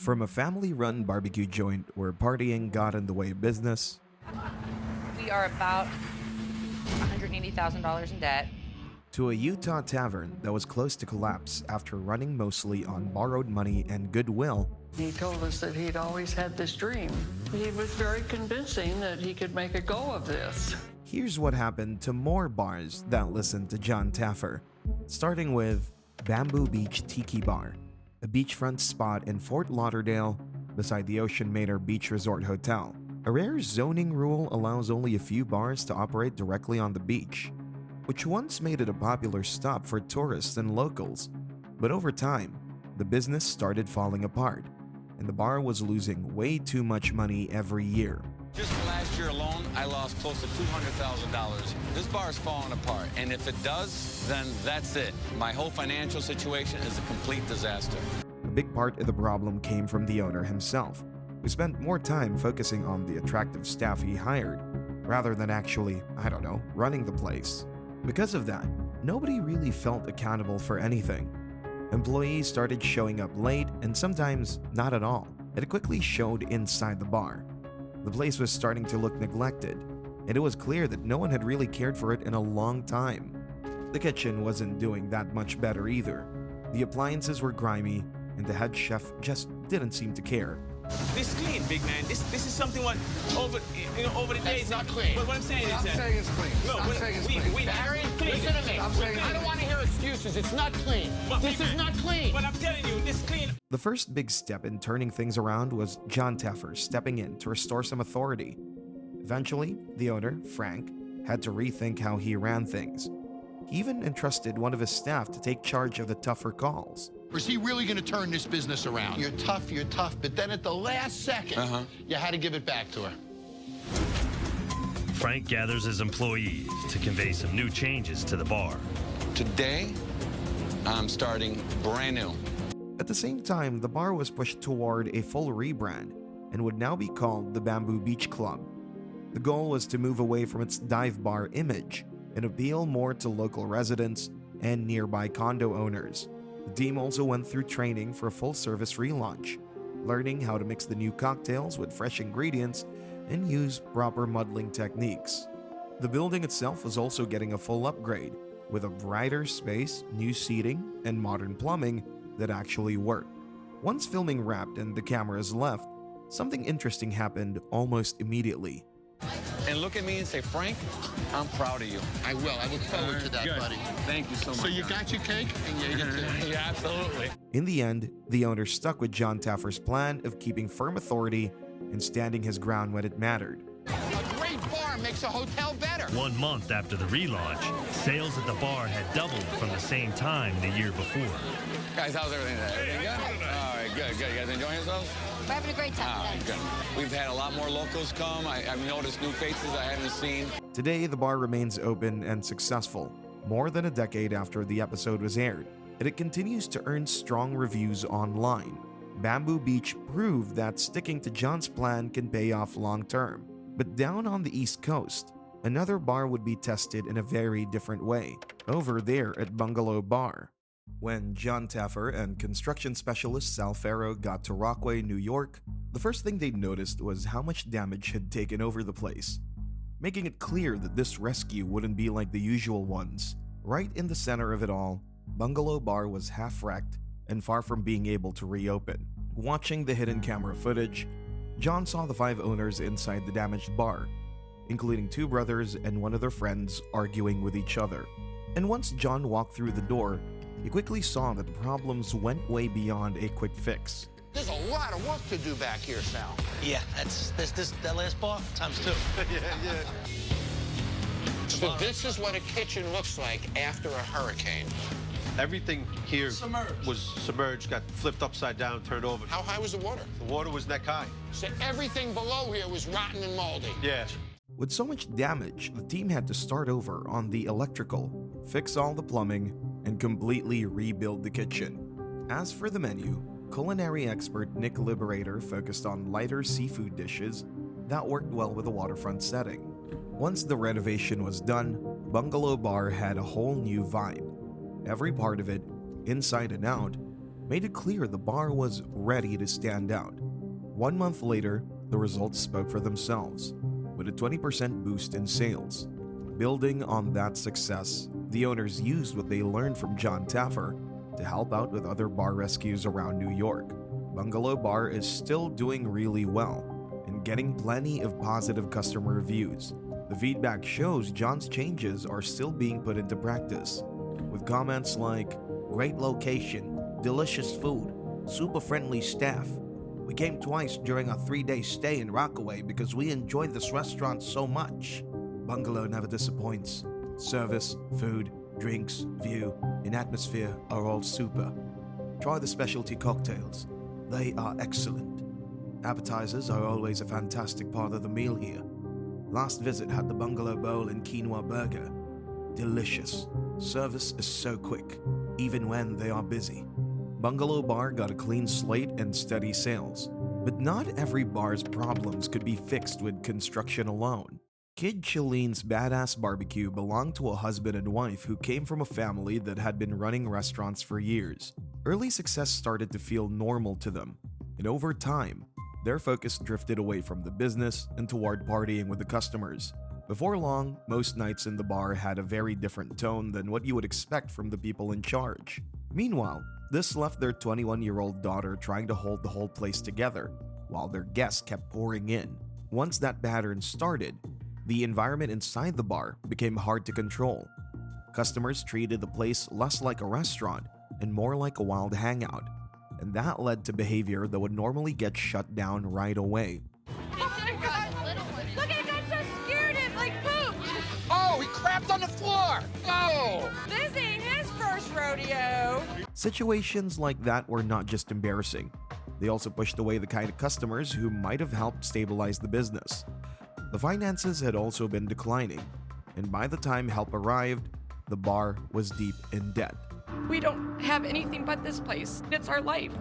From a family-run barbecue joint where partying got in the way of business, We are about $180,000 in debt. to a Utah tavern that was close to collapse after running mostly on borrowed money and goodwill, He told us that he'd always had this dream. He was very convincing that he could make a go of this. here's what happened to more bars that listened to Jon Taffer, starting with Bamboo Beach Tiki Bar, a beachfront spot in Fort Lauderdale beside the Ocean Manor Beach Resort Hotel. A rare zoning rule allows only a few bars to operate directly on the beach, which once made it a popular stop for tourists and locals. But over time, the business started falling apart, and the bar was losing way too much money every year. Just last year alone, I lost close to $200,000. This bar is falling apart, and if it does, then that's it. My whole financial situation is a complete disaster. A big part of the problem came from the owner himself, who spent more time focusing on the attractive staff he hired, rather than actually, running the place. Because of that, nobody really felt accountable for anything. Employees started showing up late and sometimes not at all. It quickly showed inside the bar. The place was starting to look neglected, and it was clear that no one had really cared for it in a long time. The kitchen wasn't doing that much better either. The appliances were grimy, and the head chef just didn't seem to care. This clean, big man. This is something what over the days. It's not clean. But what I'm saying Stop is that saying it's clean. No, Stop saying it's clean. Barry, Listen to me. I don't want to hear excuses. It's not clean. This is not clean. But I'm telling you, this clean. The first big step in turning things around was Jon Taffer stepping in to restore some authority. Eventually, the owner, Frank, had to rethink how he ran things. He even entrusted one of his staff to take charge of the tougher calls. Or is he really going to turn this business around? You're tough, but then at the last second, you had to give it back to her. Frank gathers his employees to convey some new changes to the bar. Today, I'm starting brand new. At the same time, the bar was pushed toward a full rebrand and would now be called the Bamboo Beach Club. The goal was to move away from its dive bar image and appeal more to local residents and nearby condo owners. The team also went through training for a full-service relaunch, learning how to mix the new cocktails with fresh ingredients and use proper muddling techniques. The building itself was also getting a full upgrade, with a brighter space, new seating, and modern plumbing that actually worked. Once filming wrapped and the cameras left, something interesting happened almost immediately. And look at me and say, Frank, I'm proud of you. I will. I look forward to that, Good. buddy. Thank you so much. So you got your cake? And you get to... Yeah, absolutely. In the end, the owner stuck with Jon Taffer's plan of keeping firm authority and standing his ground when it mattered. A great bar makes a hotel better. 1 month after the relaunch, sales at the bar had doubled from the same time the year before. Guys, how's everything today? Everything good? All right, good. You guys enjoying yourselves? We're having a great time. All right, good. We've had a lot more locals come. I've noticed new faces I haven't seen. Today, the bar remains open and successful, more than a decade after the episode was aired, and it continues to earn strong reviews online. Bamboo Beach proved that sticking to Jon's plan can pay off long term. But down on the East Coast, another bar would be tested in a very different way, over there at Bungalow Bar. When Jon Taffer and construction specialist Sal Farrow got to Rockaway, New York, the first thing they noticed was how much damage had taken over the place, making it clear that this rescue wouldn't be like the usual ones. Right in the center of it all, Bungalow Bar was half wrecked and far from being able to reopen. Watching the hidden camera footage, Jon saw the 5 owners inside the damaged bar, including 2 brothers and one of their friends arguing with each other. And once Jon walked through the door, he quickly saw that the problems went way beyond a quick fix. There's a lot of work to do back here, Sal. Yeah, that last bar times 2. Yeah. So this is what a kitchen looks like after a hurricane. Everything here was submerged, got flipped upside down, turned over. How high was the water? The water was neck high. So everything below here was rotten and moldy. Yeah. With so much damage, the team had to start over on the electrical, fix all the plumbing, and completely rebuild the kitchen. As for the menu, culinary expert Nick Liberator focused on lighter seafood dishes that worked well with the waterfront setting. Once the renovation was done, Bungalow Bar had a whole new vibe. Every part of it, inside and out, made it clear the bar was ready to stand out. 1 month later, the results spoke for themselves, with a 20% boost in sales. Building on that success, the owners used what they learned from Jon Taffer to help out with other bar rescues around New York. Bungalow Bar is still doing really well and getting plenty of positive customer reviews. The feedback shows Jon's changes are still being put into practice, with comments like, "Great location, delicious food, super friendly staff. We came twice during our 3-day stay in Rockaway because we enjoyed this restaurant so much. Bungalow never disappoints. Service, food, drinks, view, and atmosphere are all super. Try the specialty cocktails. They are excellent. Appetizers are always a fantastic part of the meal here. Last visit had the Bungalow Bowl and Quinoa Burger. Delicious. Service is so quick, even when they are busy." Bungalow Bar got a clean slate and steady sales. But not every bar's problems could be fixed with construction alone. Kid Chileen's Badass Barbecue belonged to a husband and wife who came from a family that had been running restaurants for years. Early success started to feel normal to them, and over time, their focus drifted away from the business and toward partying with the customers. Before long, most nights in the bar had a very different tone than what you would expect from the people in charge. Meanwhile, this left their 21-year-old daughter trying to hold the whole place together, while their guests kept pouring in. Once that pattern started, the environment inside the bar became hard to control. Customers treated the place less like a restaurant and more like a wild hangout, and that led to behavior that would normally get shut down right away. Oh my God! Look, I got so scared it like pooped. Oh, he crapped on the floor. Oh! This ain't his first rodeo. Situations like that were not just embarrassing. They also pushed away the kind of customers who might have helped stabilize the business. The finances had also been declining, and by the time help arrived, the bar was deep in debt. We don't have anything but this place. It's our life.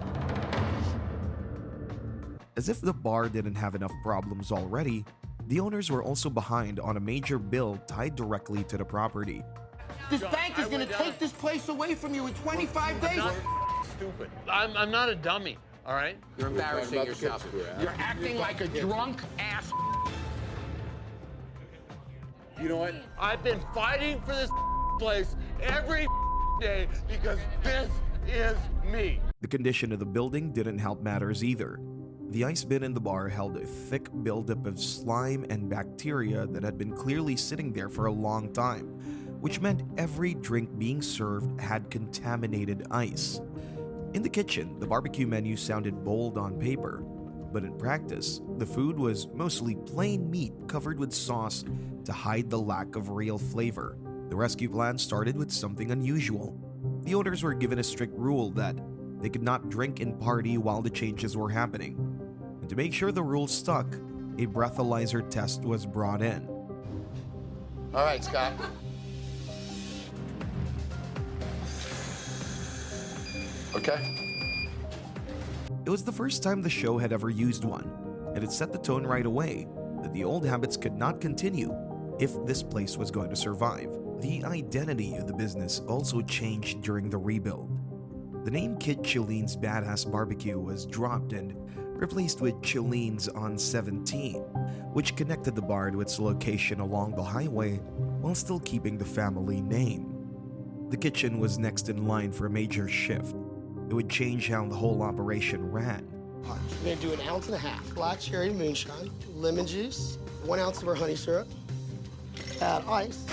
As if the bar didn't have enough problems already, the owners were also behind on a major bill tied directly to the property. This bank is going to take this place away from you in 25 days. Stupid. I'm not a dummy, all right? You're embarrassing yourself. You're acting like a drunk ass. You know what? I've been fighting for this place every day because this is me. The condition of the building didn't help matters either. The ice bin in the bar held a thick buildup of slime and bacteria that had been clearly sitting there for a long time, which meant every drink being served had contaminated ice. In the kitchen, the barbecue menu sounded bold on paper, but in practice, the food was mostly plain meat covered with sauce to hide the lack of real flavor. The rescue plan started with something unusual. The owners were given a strict rule that they could not drink and party while the changes were happening. And to make sure the rules stuck, a breathalyzer test was brought in. All right, Scott. Okay. It was the first time the show had ever used one, and it set the tone right away that the old habits could not continue if this place was going to survive. The identity of the business also changed during the rebuild. The name Kid Chileen's Badass Barbecue was dropped and replaced with Chileen's on 17, which connected the bar to its location along the highway while still keeping the family name. The kitchen was next in line for a major shift. It would change how the whole operation ran. We're gonna do 1.5 ounces black cherry moonshine, lemon juice, 1 ounce of our honey syrup, add ice,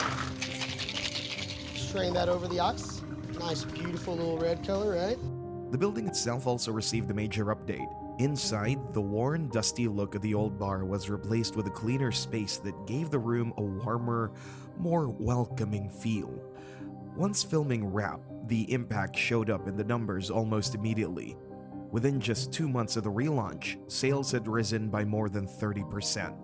strain that over the ice. Nice, beautiful little red color, right? The building itself also received a major update. Inside, the worn, dusty look of the old bar was replaced with a cleaner space that gave the room a warmer, more welcoming feel. Once filming wrapped, the impact showed up in the numbers almost immediately. Within just 2 months of the relaunch, sales had risen by more than 30%.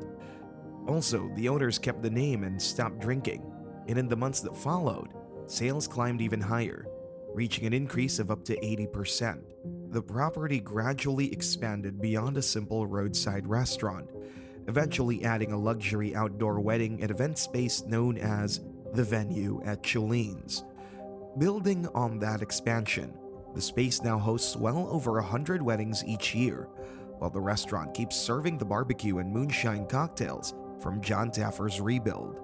Also, the owners kept the name and stopped drinking, and in the months that followed, sales climbed even higher, reaching an increase of up to 80%. The property gradually expanded beyond a simple roadside restaurant, eventually adding a luxury outdoor wedding and event space known as the Venue at Chileen's. Building on that expansion, The space now hosts well over 100 weddings each year, while the restaurant keeps serving the barbecue and moonshine cocktails from Jon Taffer's rebuild.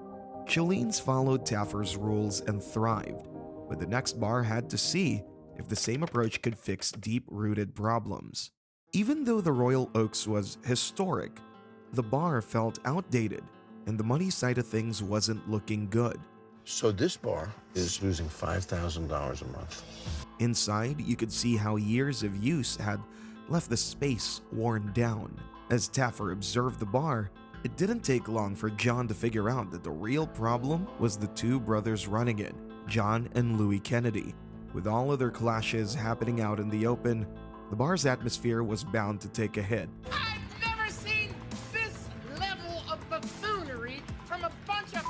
Chileen's followed Taffer's rules and thrived, but the next bar had to see if the same approach could fix deep-rooted problems. Even though the Royal Oaks was historic, the bar felt outdated and the money side of things wasn't looking good. So this bar is losing $5,000 a month. Inside, you could see how years of use had left the space worn down. As Taffer observed the bar, it didn't take long for Jon to figure out that the real problem was the two brothers running it, Jon and Louis Kennedy. With all other clashes happening out in the open, the bar's atmosphere was bound to take a hit. I've never seen this level of buffoonery from a bunch of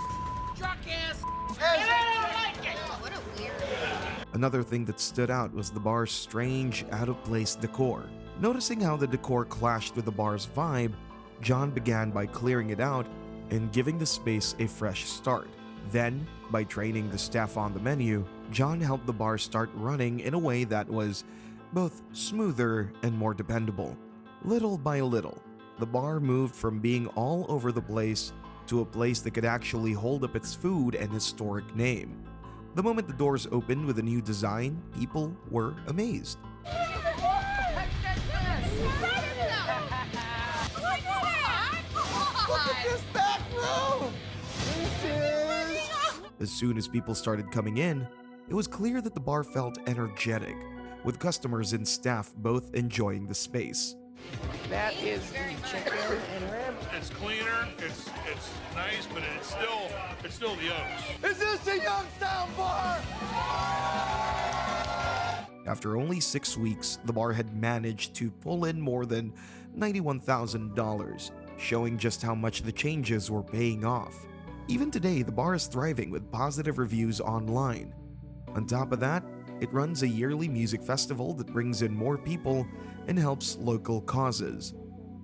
drunk-ass, and I don't like it! What a weird. Another thing that stood out was the bar's strange, out-of-place decor. Noticing how the decor clashed with the bar's vibe, Jon began by clearing it out and giving the space a fresh start. Then, by training the staff on the menu, Jon helped the bar start running in a way that was both smoother and more dependable. Little by little, the bar moved from being all over the place to a place that could actually hold up its food and historic name. The moment the doors opened with a new design, people were amazed. Look at this back room! As soon as people started coming in, it was clear that the bar felt energetic, with customers and staff both enjoying the space. That is the chicken and ribs. It's cleaner, it's nice, but it's still the Oaks. Is this a Youngstown bar? After only 6 weeks, the bar had managed to pull in more than $91,000, showing just how much the changes were paying off. Even today, the bar is thriving with positive reviews online. On top of that, it runs a yearly music festival that brings in more people and helps local causes.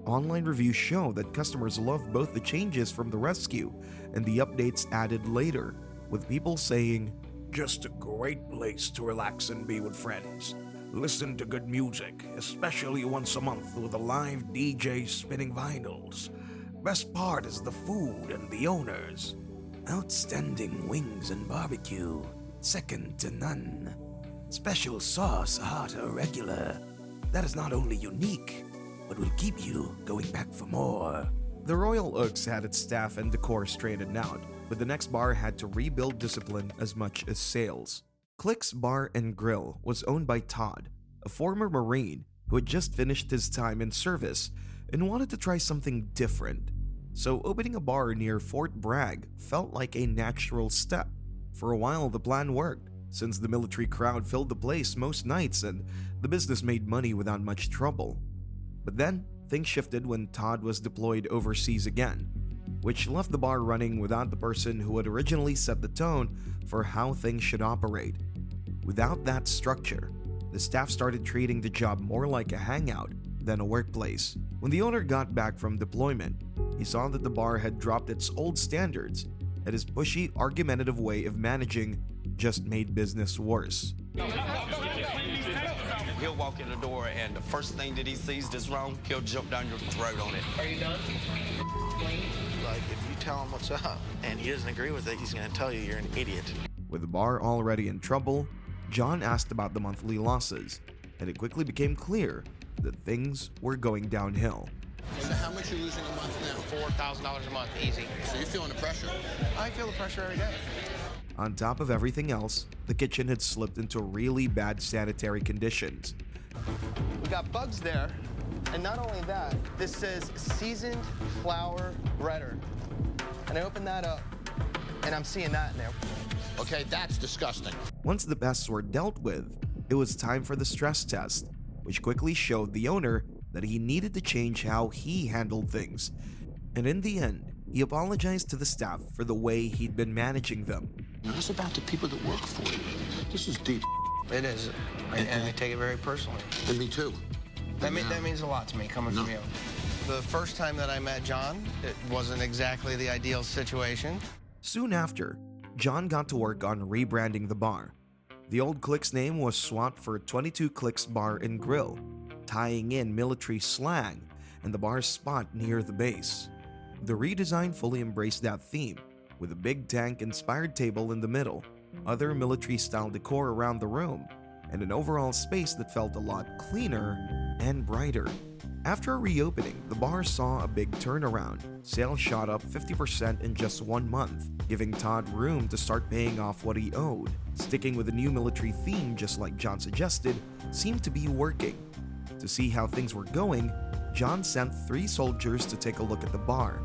Online reviews show that customers love both the changes from the rescue and the updates added later, with people saying, "Just a great place to relax and be with friends. Listen to good music, especially once a month with a live DJ spinning vinyls. Best part is the food and the owners. Outstanding wings and barbecue, second to none. Special sauce, hot or regular. That is not only unique, but will keep you going back for more." The Royal Oaks had its staff and decor straightened out, but the next bar had to rebuild discipline as much as sales. Klicks Bar and Grill was owned by Todd, a former Marine who had just finished his time in service and wanted to try something different. So opening a bar near Fort Bragg felt like a natural step. For a while, the plan worked, since the military crowd filled the place most nights and the business made money without much trouble. But then, things shifted when Todd was deployed overseas again, which left the bar running without the person who had originally set the tone for how things should operate. Without that structure, the staff started treating the job more like a hangout than a workplace. When the owner got back from deployment, he saw that the bar had dropped its old standards, and his pushy, argumentative way of managing just made business worse. He'll walk in the door, and the first thing that he sees that's wrong, he'll jump down your throat on it. Are you done? Like, if you tell him what's up and he doesn't agree with it, he's going to tell you you're an idiot. With the bar already in trouble, Jon asked about the monthly losses, and it quickly became clear that things were going downhill. So how much are you losing a month now? $4,000 a month, easy. So you're feeling the pressure? I feel the pressure every day. On top of everything else, the kitchen had slipped into really bad sanitary conditions. We got bugs there, and not only that, this says seasoned flour breader. And I open that up, and I'm seeing that in there. Okay, that's disgusting. Once the pests were dealt with, it was time for the stress test, which quickly showed the owner that he needed to change how he handled things. And in the end, he apologized to the staff for the way he'd been managing them. This is about the people that work for you. This is deep. It is, and I take it very personally. And me too. That means a lot to me, coming from you. The first time that I met Jon, it wasn't exactly the ideal situation. Soon after, Jon got to work on rebranding the bar. The old Klicks name was swapped for 22 Klicks Bar and Grill, tying in military slang and the bar's spot near the base. The redesign fully embraced that theme, with a big tank-inspired table in the middle, other military-style decor around the room, and an overall space that felt a lot cleaner and brighter. After reopening, the bar saw a big turnaround. Sales shot up 50% in just 1 month, giving Todd room to start paying off what he owed. Sticking with the new military theme, just like Jon suggested, seemed to be working. To see how things were going, Jon sent 3 soldiers to take a look at the bar.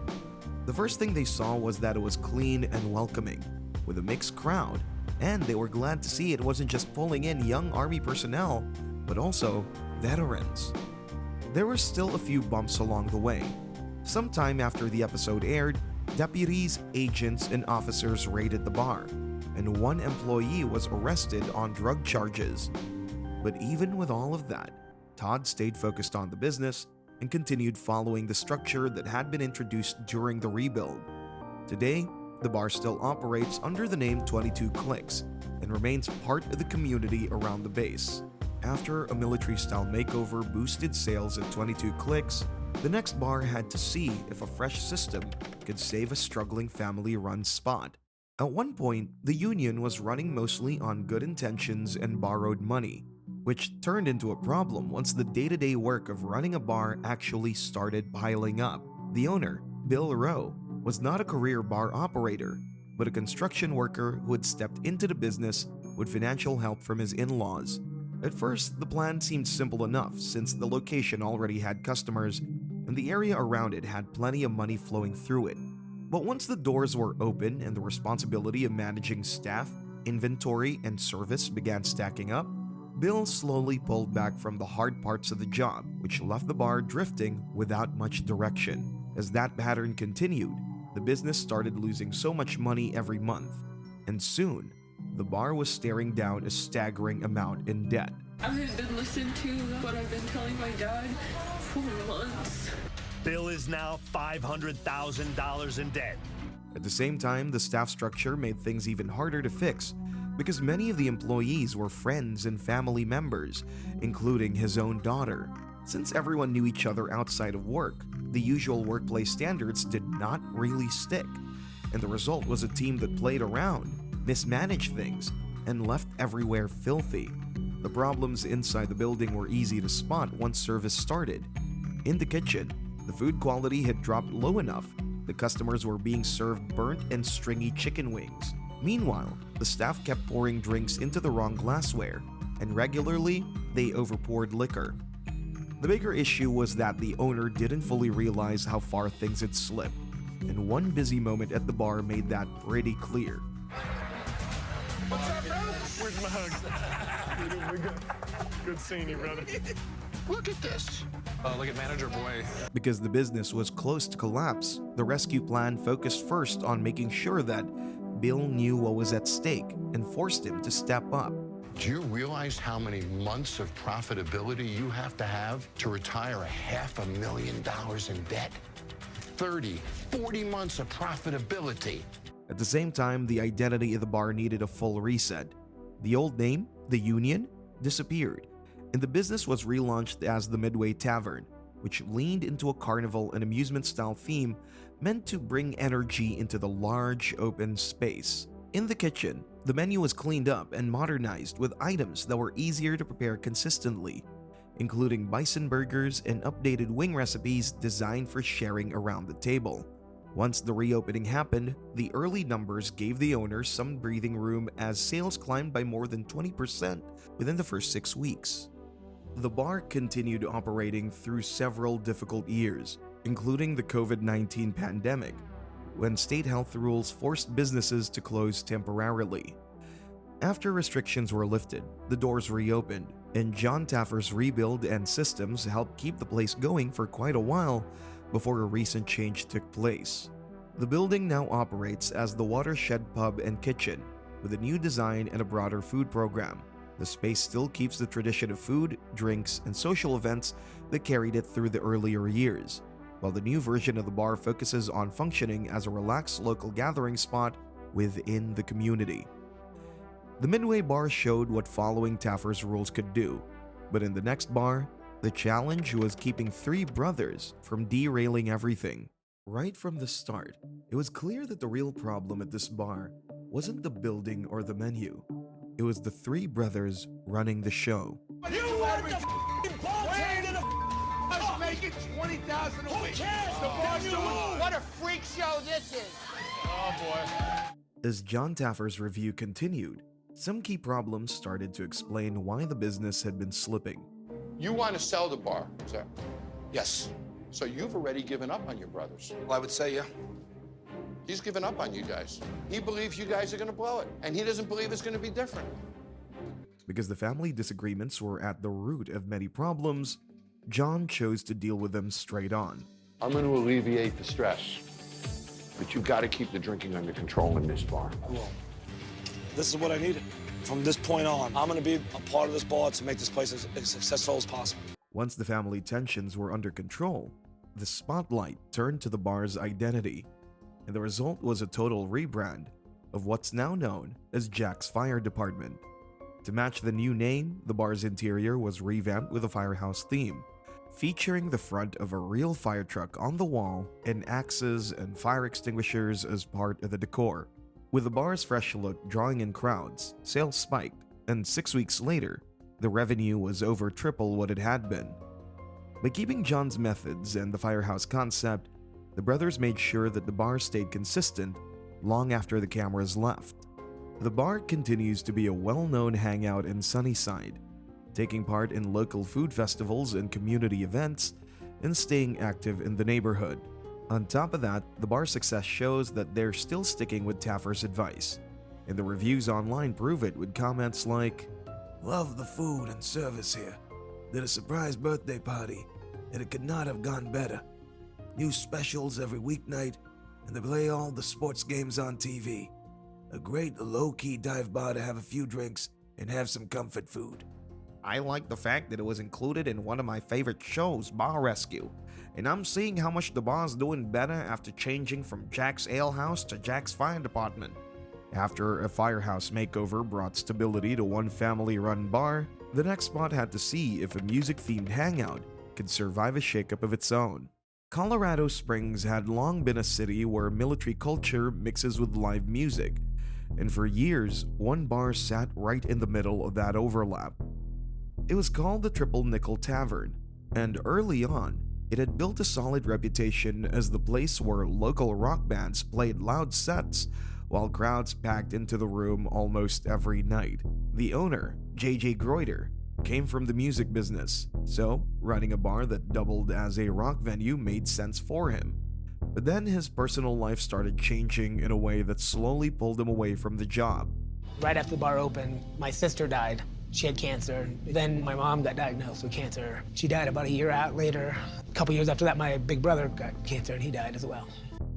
The first thing they saw was that it was clean and welcoming, with a mixed crowd, and they were glad to see it wasn't just pulling in young army personnel, but also veterans. There were still a few bumps along the way. Sometime after the episode aired, deputies, agents, and officers raided the bar, and 1 employee was arrested on drug charges. But even with all of that, Todd stayed focused on the business and continued following the structure that had been introduced during the rebuild. Today, the bar still operates under the name 22 Klicks and remains part of the community around the base. After a military-style makeover boosted sales at 22 Klicks, the next bar had to see if a fresh system could save a struggling family-run spot. At one point, the union was running mostly on good intentions and borrowed money, which turned into a problem once the day-to-day work of running a bar actually started piling up. The owner, Bill Rowe, was not a career bar operator, but a construction worker who had stepped into the business with financial help from his in-laws. At first, the plan seemed simple enough since the location already had customers and the area around it had plenty of money flowing through it. But once the doors were open and the responsibility of managing staff, inventory, and service began stacking up, Bill slowly pulled back from the hard parts of the job, which left the bar drifting without much direction. As that pattern continued, the business started losing so much money every month, and soon, the bar was staring down a staggering amount in debt. I haven't been listened to what I've been telling my dad for months. Bill is now $500,000 in debt. At the same time, the staff structure made things even harder to fix because many of the employees were friends and family members, including his own daughter. Since everyone knew each other outside of work, the usual workplace standards did not really stick, and the result was a team that played around, mismanaged things, and left everywhere filthy. The problems inside the building were easy to spot once service started. In the kitchen, the food quality had dropped low enough the customers were being served burnt and stringy chicken wings. Meanwhile, the staff kept pouring drinks into the wrong glassware, and regularly, they overpoured liquor. The bigger issue was that the owner didn't fully realize how far things had slipped, and one busy moment at the bar made that pretty clear. What's up, bro? Where's my hug? We good. Good seeing you, brother. Look at this. Look at manager boy. Because the business was close to collapse, the rescue plan focused first on making sure that Bill knew what was at stake and forced him to step up. Do you realize how many months of profitability you have to retire $500,000 in debt? 30, 40 months of profitability. At the same time, the identity of the bar needed a full reset. The old name, the Union, disappeared, and the business was relaunched as the Midway Tavern, which leaned into a carnival and amusement-style theme meant to bring energy into the large open space. In the kitchen, the menu was cleaned up and modernized with items that were easier to prepare consistently, including bison burgers and updated wing recipes designed for sharing around the table. Once the reopening happened, the early numbers gave the owner some breathing room as sales climbed by more than 20% within the first 6 weeks. The bar continued operating through several difficult years, including the COVID-19 pandemic, when state health rules forced businesses to close temporarily. After restrictions were lifted, the doors reopened, and Jon Taffer's rebuild and systems helped keep the place going for quite a while before a recent change took place. The building now operates as the Watershed Pub and Kitchen, with a new design and a broader food program. The space still keeps the tradition of food, drinks, and social events that carried it through the earlier years, while the new version of the bar focuses on functioning as a relaxed local gathering spot within the community. The Midway Bar showed what following Taffer's rules could do, but in the next bar, the challenge was keeping three brothers from derailing everything. Right from the start, it was clear that the real problem at this bar wasn't the building or the menu. It was the three brothers running the show. You are the f***ing to the f***ing making $20,000 a week. Who cares? The bar's doing what a freak show this is. Oh boy. As Jon Taffer's review continued, some key problems started to explain why the business had been slipping. You want to sell the bar, sir? Yes. So you've already given up on your brothers? Well, I would say, yeah. He's given up on you guys. He believes you guys are going to blow it, and he doesn't believe it's going to be different. Because the family disagreements were at the root of many problems, Jon chose to deal with them straight on. I'm going to alleviate the stress, but you got to keep the drinking under control in this bar. I will. This is what I needed. From this point on, I'm going to be a part of this bar to make this place as successful as possible. Once the family tensions were under control, the spotlight turned to the bar's identity, and the result was a total rebrand of what's now known as Jack's Fire Department. To match the new name, the bar's interior was revamped with a firehouse theme, featuring the front of a real fire truck on the wall and axes and fire extinguishers as part of the decor. With the bar's fresh look drawing in crowds, sales spiked, and 6 weeks later, the revenue was over triple what it had been. By keeping Jon's methods and the firehouse concept, the brothers made sure that the bar stayed consistent long after the cameras left. The bar continues to be a well-known hangout in Sunnyside, taking part in local food festivals and community events, and staying active in the neighborhood. On top of that, the bar's success shows that they're still sticking with Taffer's advice, and the reviews online prove it with comments like, "Love the food and service here. Did a surprise birthday party, and it could not have gone better. New specials every weeknight, and they play all the sports games on TV. A great low-key dive bar to have a few drinks and have some comfort food." I like the fact that it was included in one of my favorite shows, Bar Rescue, and I'm seeing how much the bar's doing better after changing from Jack's Ale House to Jack's Fire Department. After a firehouse makeover brought stability to one family-run bar, the next spot had to see if a music-themed hangout could survive a shakeup of its own. Colorado Springs had long been a city where military culture mixes with live music, and for years, one bar sat right in the middle of that overlap. It was called the Triple Nickel Tavern, and early on, it had built a solid reputation as the place where local rock bands played loud sets while crowds packed into the room almost every night. The owner, J.J. Greuter, came from the music business, so running a bar that doubled as a rock venue made sense for him. But then his personal life started changing in a way that slowly pulled him away from the job. Right after the bar opened, my sister died. She had cancer. Then my mom got diagnosed with cancer. She died about a year out later. A couple years after that, my big brother got cancer and he died as well.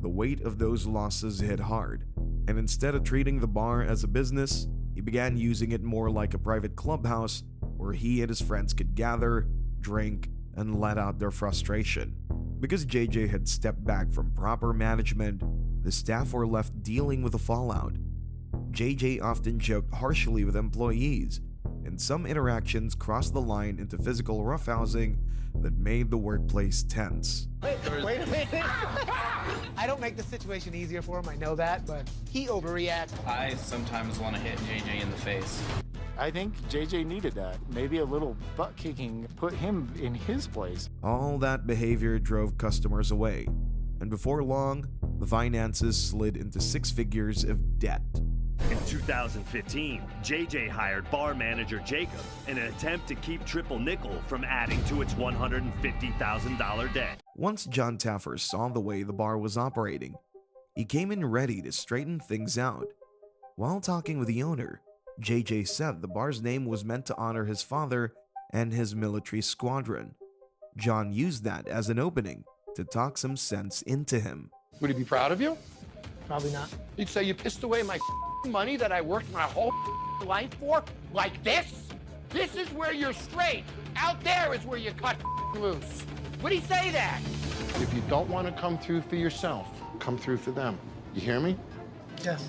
The weight of those losses hit hard, and instead of treating the bar as a business, he began using it more like a private clubhouse where he and his friends could gather, drink, and let out their frustration. Because JJ had stepped back from proper management, the staff were left dealing with the fallout. JJ often joked harshly with employees, and some interactions crossed the line into physical roughhousing that made the workplace tense. Wait a minute. I don't make the situation easier for him, I know that, but he overreacts. I sometimes want to hit JJ in the face. I think JJ needed that. Maybe a little butt kicking put him in his place. All that behavior drove customers away, and before long, the finances slid into 6 figures of debt. In 2015, JJ hired bar manager Jacob in an attempt to keep Triple Nickel from adding to its $150,000 debt. Once Jon Taffer saw the way the bar was operating, he came in ready to straighten things out. While talking with the owner, JJ said the bar's name was meant to honor his father and his military squadron. Jon used that as an opening to talk some sense into him. Would he be proud of you? Probably not. He'd say, "You pissed away my money that I worked my whole life for? Like this? This is where you're straight. Out there is where you cut loose." Would he say that? If you don't want to come through for yourself, come through for them. You hear me? Yes.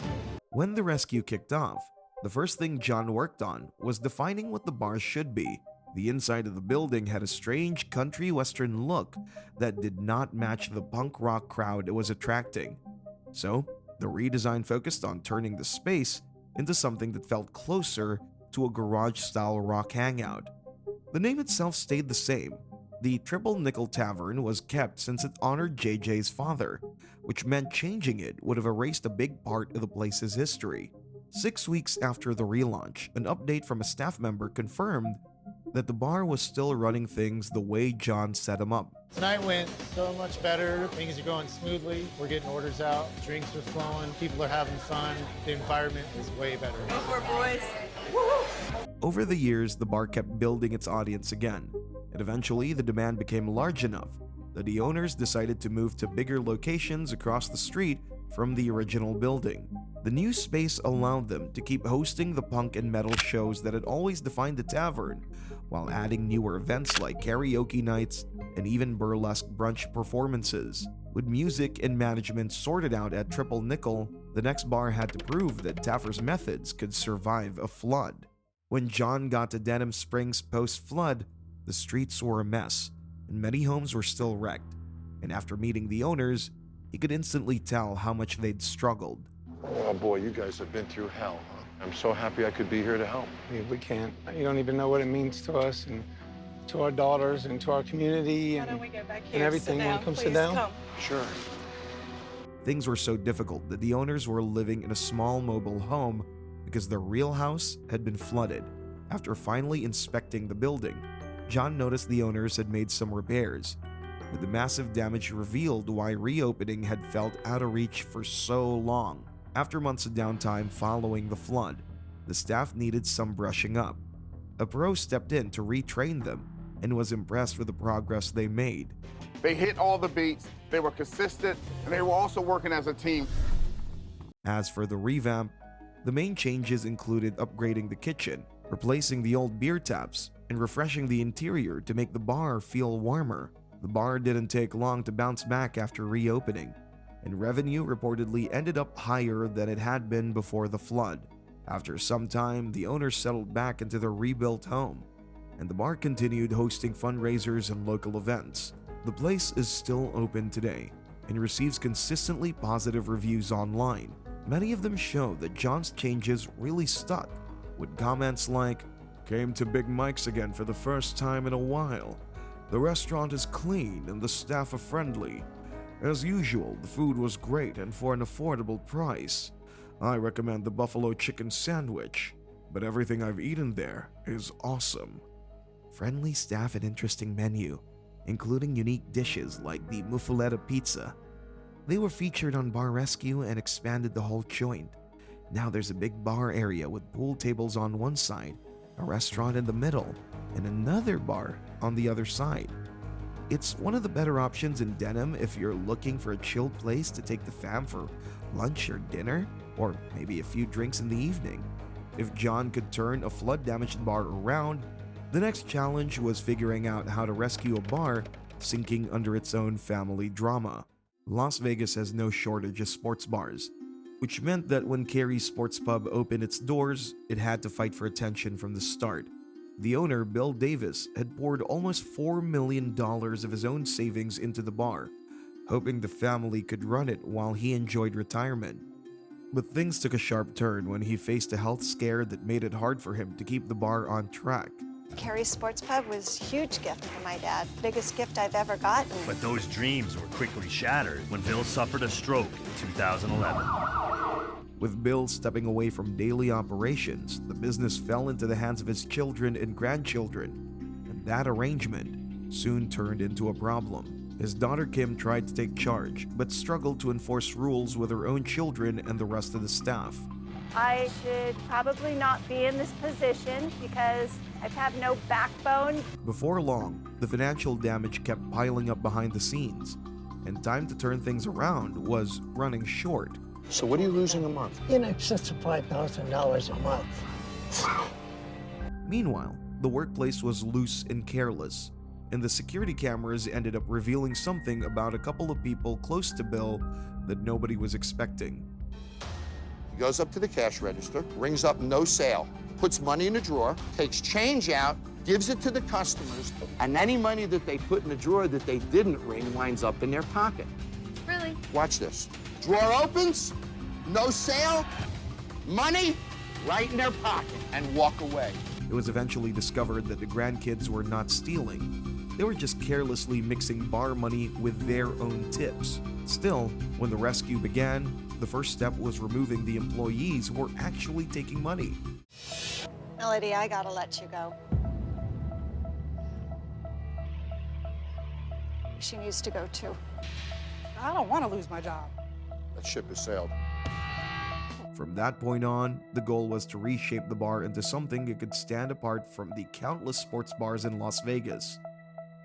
When the rescue kicked off, The first thing Jon worked on was defining what the bar should be. The inside of the building had a strange country western look that did not match the punk rock crowd it was attracting. So, the redesign focused on turning the space into something that felt closer to a garage-style rock hangout. The name itself stayed the same. The Triple Nickel Tavern was kept since it honored JJ's father, which meant changing it would have erased a big part of the place's history. 6 weeks after the relaunch, an update from a staff member confirmed that the bar was still running things the way Jon set them up. Tonight went so much better. Things are going smoothly. We're getting orders out. Drinks are flowing. People are having fun. The environment is way better. Go for it, boys. Over the years, the bar kept building its audience again, and eventually the demand became large enough that the owners decided to move to bigger locations across the street from the original building. The new space allowed them to keep hosting the punk and metal shows that had always defined the tavern, while adding newer events like karaoke nights and even burlesque brunch performances. With music and management sorted out at Triple Nickel, the next bar had to prove that Taffer's methods could survive a flood. When Jon got to Denham Springs post-flood, the streets were a mess, and many homes were still wrecked. And after meeting the owners, he could instantly tell how much they'd struggled. Oh boy, you guys have been through hell. I'm so happy I could be here to help. We can't. You don't even know what it means to us and to our daughters and to our community and, everything. Sit down, Want to come sit please, down? come. Sure. Things were so difficult that the owners were living in a small mobile home because their real house had been flooded. After finally inspecting the building, Jon noticed the owners had made some repairs, but the massive damage revealed why reopening had felt out of reach for so long. After months of downtime following the flood, the staff needed some brushing up. A pro stepped in to retrain them and was impressed with the progress they made. They hit all the beats, they were consistent, and they were also working as a team. As for the revamp, the main changes included upgrading the kitchen, replacing the old beer taps, and refreshing the interior to make the bar feel warmer. The bar didn't take long to bounce back after reopening, and revenue reportedly ended up higher than it had been before the flood. After some time, the owners settled back into their rebuilt home, and the bar continued hosting fundraisers and local events. The place is still open today and receives consistently positive reviews online. Many of them show that Jon's changes really stuck, with comments like, "Came to Big Mike's again for the first time in a while. The restaurant is clean and the staff are friendly. As usual, the food was great and for an affordable price. I recommend the buffalo chicken sandwich, but everything I've eaten there is awesome." Friendly staff and interesting menu, including unique dishes like the muffaletta pizza. They were featured on Bar Rescue and expanded the whole joint. Now there's a big bar area with pool tables on one side, a restaurant in the middle, and another bar on the other side. It's one of the better options in Denham if you're looking for a chilled place to take the fam for lunch or dinner, or maybe a few drinks in the evening. If Jon could turn a flood-damaged bar around, the next challenge was figuring out how to rescue a bar sinking under its own family drama. Las Vegas has no shortage of sports bars, which meant that when Carey's Sports Pub opened its doors, it had to fight for attention from the start. The owner, Bill Davis, had poured almost $4 million of his own savings into the bar, hoping the family could run it while he enjoyed retirement. But things took a sharp turn when he faced a health scare that made it hard for him to keep the bar on track. Carey's Sports Pub was a huge gift for my dad. Biggest gift I've ever gotten. But those dreams were quickly shattered when Bill suffered a stroke in 2011. With Bill stepping away from daily operations, the business fell into the hands of his children and grandchildren, and that arrangement soon turned into a problem. His daughter Kim tried to take charge, but struggled to enforce rules with her own children and the rest of the staff. I should probably not be in this position because I have no backbone. Before long, the financial damage kept piling up behind the scenes, and time to turn things around was running short. So what are you losing a month? In excess of $5,000 a month. Meanwhile, the workplace was loose and careless, and the security cameras ended up revealing something about a couple of people close to Bill that nobody was expecting. He goes up to the cash register, rings up no sale, puts money in a drawer, takes change out, gives it to the customers, and any money that they put in the drawer that they didn't ring winds up in their pocket. Really? Watch this. Drawer opens, no sale, money right in their pocket, and walk away. It was eventually discovered that the grandkids were not stealing. They were just carelessly mixing bar money with their own tips. Still, when the rescue began, the first step was removing the employees who were actually taking money. Melody, I gotta let you go. She needs to go too. I don't want to lose my job. That ship has sailed. From that point on, the goal was to reshape the bar into something that could stand apart from the countless sports bars in Las Vegas.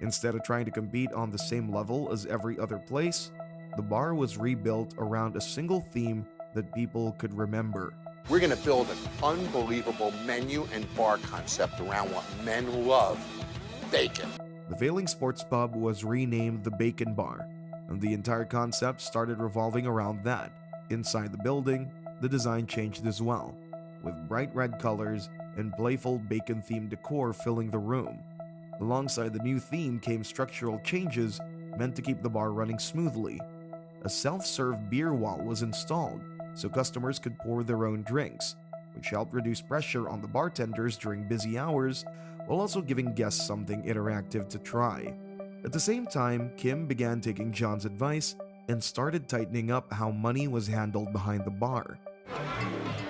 Instead of trying to compete on the same level as every other place, the bar was rebuilt around a single theme that people could remember. We're gonna build an unbelievable menu and bar concept around what men love, bacon. The failing sports pub was renamed the Bacon Bar, and the entire concept started revolving around that. Inside the building, the design changed as well, with bright red colors and playful bacon-themed decor filling the room. Alongside the new theme came structural changes meant to keep the bar running smoothly. A self-serve beer wall was installed so customers could pour their own drinks, which helped reduce pressure on the bartenders during busy hours while also giving guests something interactive to try. At the same time, Kim began taking Jon's advice and started tightening up how money was handled behind the bar.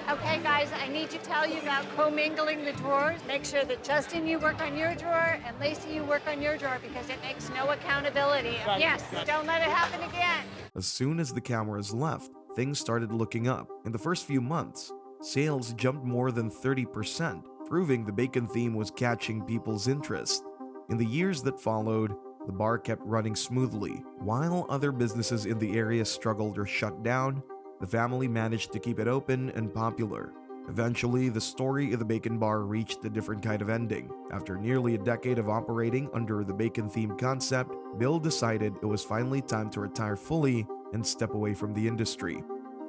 Okay, guys, I need to tell you about commingling the drawers. Make sure that Justin, you work on your drawer, and Lacey, you work on your drawer, because it makes no accountability. Yes, don't let it happen again. As soon as the cameras left, things started looking up. In the first few months, sales jumped more than 30%, proving the bacon theme was catching people's interest. In the years that followed, the bar kept running smoothly. While other businesses in the area struggled or shut down, the family managed to keep it open and popular. Eventually, the story of the Bacon Bar reached a different kind of ending. After nearly a decade of operating under the bacon-themed concept, Bill decided it was finally time to retire fully and step away from the industry.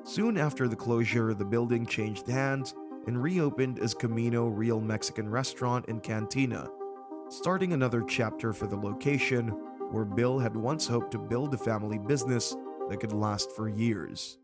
Soon after the closure, the building changed hands and reopened as Camino Real Mexican Restaurant and Cantina, starting another chapter for the location where Bill had once hoped to build a family business that could last for years.